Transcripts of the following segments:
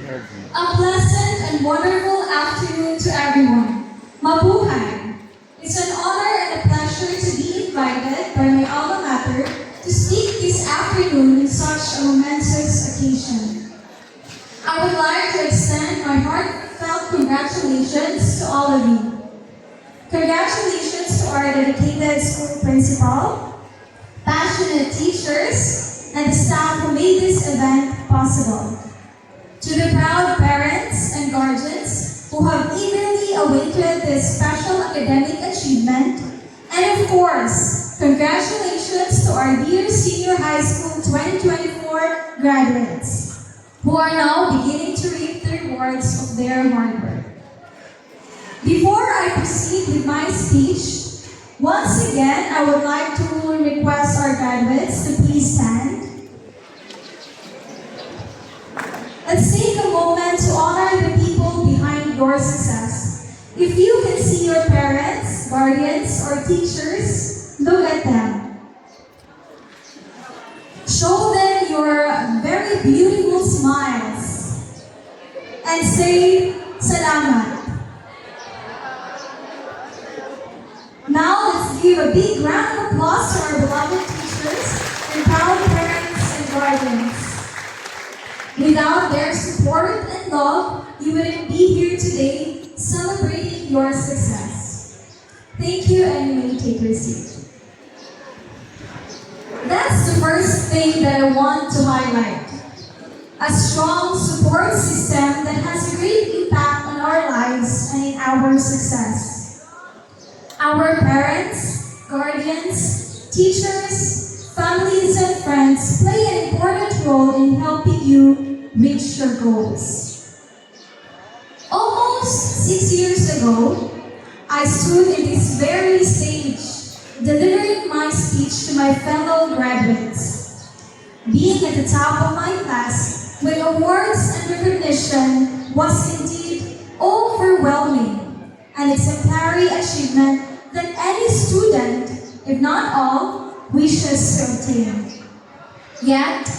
A pleasant and wonderful afternoon to everyone. Mabuhay! It's an honor and a pleasure to be invited by my alma mater to speak this afternoon in such a momentous occasion. I would like to extend my heartfelt congratulations to all of you. Congratulations to our dedicated school principal, passionate teachers, and the staff who made this event possible. To the proud parents and guardians who have eagerly awaited this special academic achievement, and of course, congratulations to our dear Senior High School 2024 graduates, who are now beginning to reap the rewards of their hard work. Before I proceed with my speech, once again, I would like to request our graduates to please stand. Let's take a moment to honor the people behind your success. If you can see your parents, guardians, or teachers, look at them. Show them your very beautiful smiles and say, Salamat. Now let's give a big round of applause to our beloved teachers and proud parents and guardians. Without their support and love, you wouldn't be here today celebrating your success. Thank you, and you may take your seat. That's the first thing that I want to highlight. A strong support system that has a great impact on our lives and in our success. Our parents, guardians, teachers, families, and friends play an important role in helping you reach your goals. Almost 6 years ago, I stood in this very stage, delivering my speech to my fellow graduates. Being at the top of my class with awards and recognition was indeed overwhelming, an exemplary achievement that any student, if not all, wishes to obtain. Yet,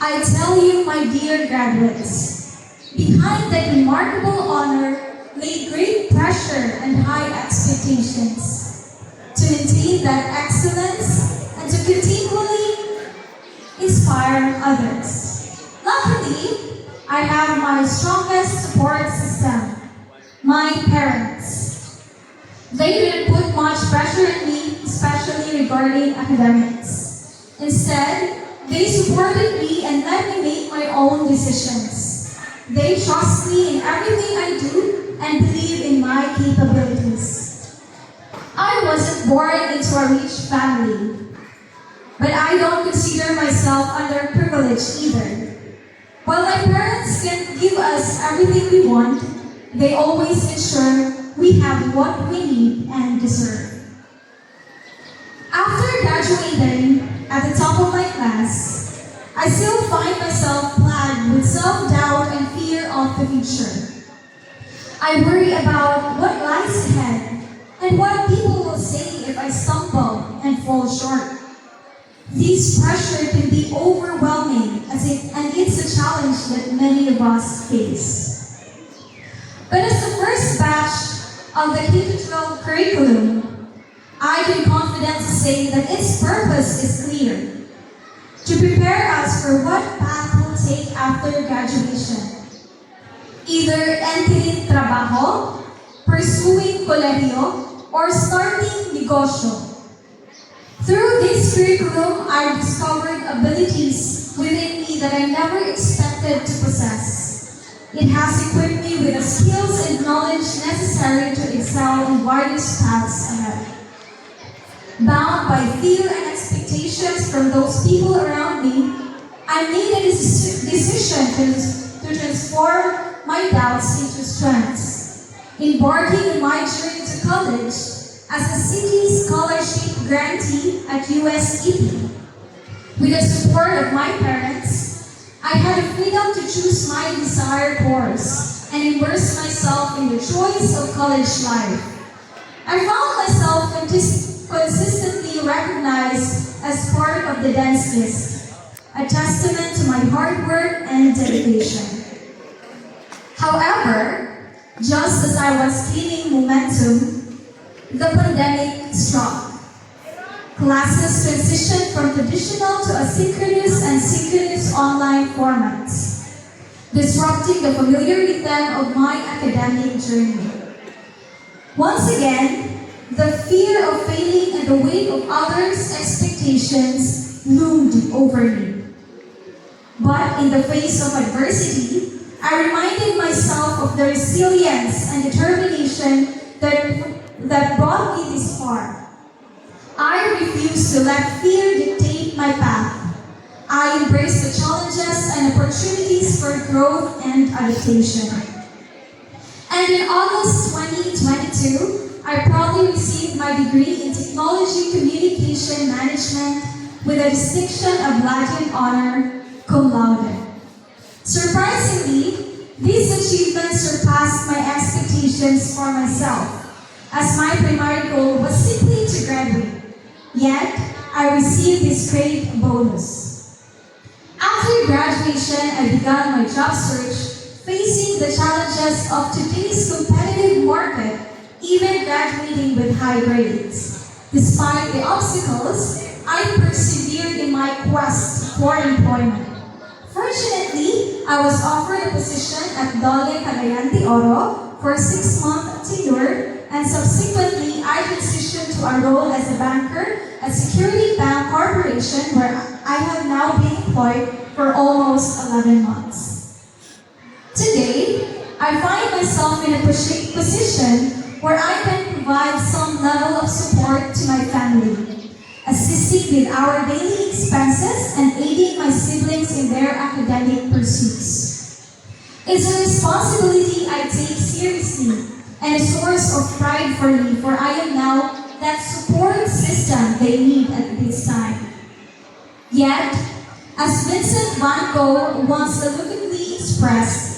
I tell you, my dear graduates, behind that remarkable honor lay great pressure and high expectations. To maintain that excellence and to continually inspire others. Luckily, I have my strongest support system, my parents. They didn't put much pressure on me, especially regarding academics. Instead, they supported me and let me make my own decisions. They trust me in everything I do and believe in my capabilities. I wasn't born into a rich family, but I don't consider myself underprivileged either. While my parents can give us everything we want, they always ensure we have what we need and deserve. After graduating at the top of my class, I still find myself plagued with self-doubt and fear of the future. I worry about what lies ahead and what people will say if I stumble and fall short. This pressure can be overwhelming and it's a challenge that many of us face. But as the first batch of the K-12 curriculum, I can confidently say that its purpose is clear: to prepare us for what path we'll take after graduation. Either entering trabajo, pursuing kolehiyo, or starting negosyo. Through this curriculum, I've discovered abilities within me that I never expected to possess. It has equipped me with the skills and knowledge necessary to excel in various paths ahead. Bound by fear and expectations from those people around me, I made a decision to transform my doubts into strengths, embarking on my journey to college as a City Scholarship grantee at USEP. With the support of my parents, I had the freedom to choose my desired course and immerse myself in the joys of college life. I found myself consistently recognized as part of the dance list, a testament to my hard work and dedication. Just as I was gaining momentum, the pandemic struck. Classes transitioned from traditional to asynchronous and synchronous online formats, disrupting the familiar rhythm of my academic journey. Once again, the fear of failing and the weight of others' expectations loomed over me. But in the face of adversity, I reminded myself of the resilience and determination that brought me this far. I refused to let fear dictate my path. I embraced the challenges and opportunities for growth and adaptation. And in August 2022, I proudly received my degree in Technology Communication Management with a distinction of Latin honor, cum laude. Surprisingly, these achievements surpassed my expectations for myself, as my primary goal was simply to graduate. Yet, I received this great bonus. After graduation, I began my job search, facing the challenges of today's competitive market, even graduating with high grades. Despite the obstacles, I persevered in my quest for employment. Fortunately, I was offered a position at Dole Cagayan de Oro for a 6-month tenure, and subsequently, I transitioned to a role as a banker at Security Bank Corporation, where I have now been employed for almost 11 months. Today, I find myself in a position where I can provide some level of support to my family, assisting with our daily expenses and aiding my siblings in their academic pursuits. It's a responsibility I take seriously and a source of pride for me, for I am now that support system they need at this time. Yet, as Vincent van Gogh once eloquently expressed,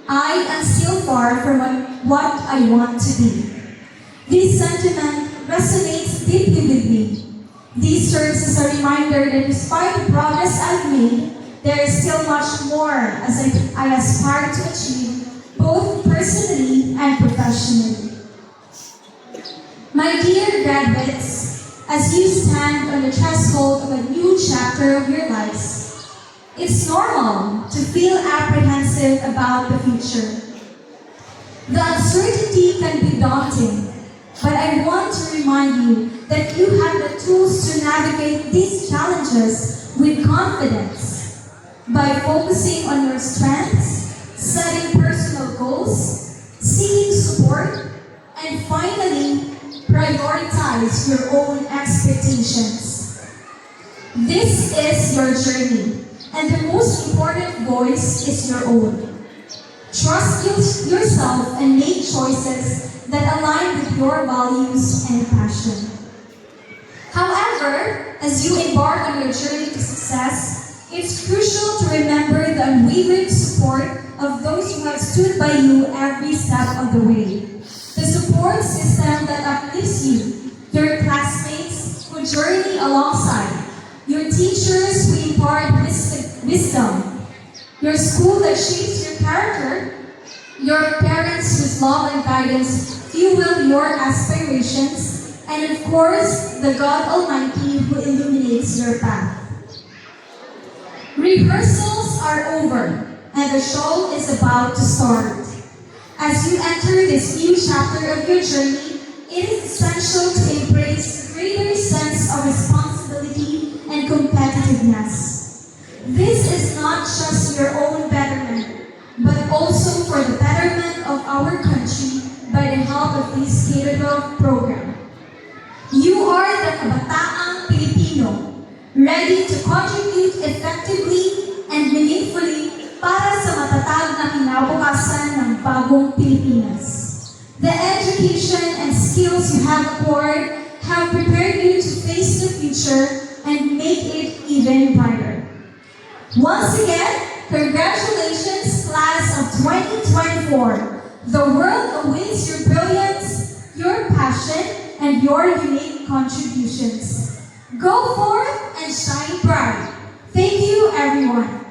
I am still far from what I want to be. This sentiment resonates deeply with me. This serves as a reminder that despite the progress I've made, there is still much more as I aspire to achieve, both personally and professionally. My dear graduates, as you stand on the threshold of a new chapter of your lives, it's normal to feel apprehensive about the future. The uncertainty can be daunting, but I want to remind you that you have the tools to navigate these challenges with confidence by focusing on your strengths, setting personal goals, seeking support, and finally, prioritize your own expectations. This is your journey, and the most important voice is your own. Trust yourself and make choices that align with your values and passion. However, as you embark on your journey to success, it's crucial to remember the unwavering support of those who have stood by you every step of the way. The support system that uplifts you, your classmates who journey alongside, your teachers who impart wisdom, your school that shapes your character, your parents whose love and guidance fuel your aspirations, and of course, the God Almighty who illuminates your path. Rehearsals are over, and the show is about to start. As you enter this new chapter of your journey, it is essential to embrace a greater sense of responsibility and competitiveness. This is not just your own betterment, but also for the betterment of our country by the help of this K-12 program. You are the Kabataang Pilipino, ready to contribute effectively and meaningfully para sa matatag na kinabukasan ng bagong Pilipinas. The education and skills you have acquired have prepared you to face the future and make it even brighter. Once again, congratulations, class of 2024. The world awaits your brilliance, your passion, and your unique contributions. Go forth and shine bright. Thank you, everyone.